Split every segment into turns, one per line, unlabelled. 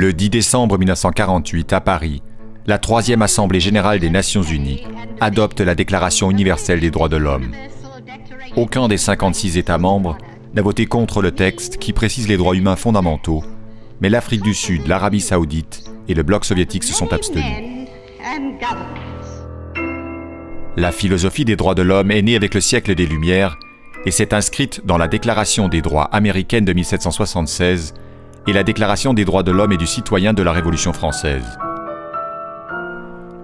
Le 10 décembre 1948, à Paris, la troisième Assemblée générale des Nations unies adopte la Déclaration universelle des droits de l'homme. Aucun des 56 États membres n'a voté contre le texte qui précise les droits humains fondamentaux, mais l'Afrique du Sud, l'Arabie saoudite et le bloc soviétique se sont abstenus. La philosophie des droits de l'homme est née avec le siècle des Lumières et s'est inscrite dans la Déclaration des droits américaine de 1776 et la Déclaration des droits de l'homme et du citoyen de la Révolution française.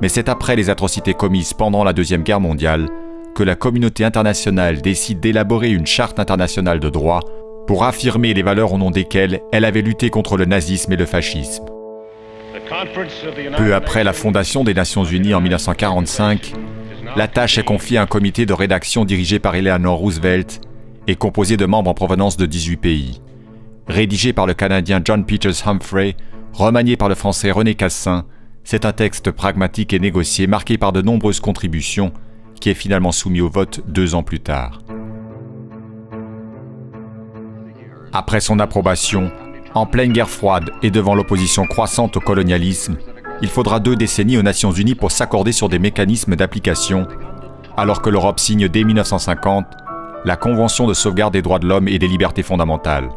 Mais c'est après les atrocités commises pendant la Deuxième Guerre mondiale que la communauté internationale décide d'élaborer une charte internationale de droit pour affirmer les valeurs au nom desquelles elle avait lutté contre le nazisme et le fascisme. Peu après la fondation des Nations Unies en 1945, la tâche est confiée à un comité de rédaction dirigé par Eleanor Roosevelt et composé de membres en provenance de 18 pays. Rédigé par le Canadien John Peters Humphrey, remanié par le Français René Cassin, c'est un texte pragmatique et négocié marqué par de nombreuses contributions qui est finalement soumis au vote 2 ans plus tard. Après son approbation, en pleine guerre froide et devant l'opposition croissante au colonialisme, il faudra 2 décennies aux Nations Unies pour s'accorder sur des mécanismes d'application, alors que l'Europe signe dès 1950 la Convention de sauvegarde des droits de l'homme et des libertés fondamentales.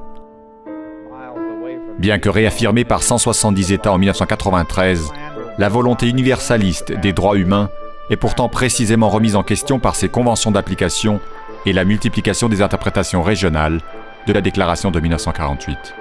Bien que réaffirmée par 170 États en 1993, la volonté universaliste des droits humains est pourtant précisément remise en question par ces conventions d'application et la multiplication des interprétations régionales de la Déclaration de 1948.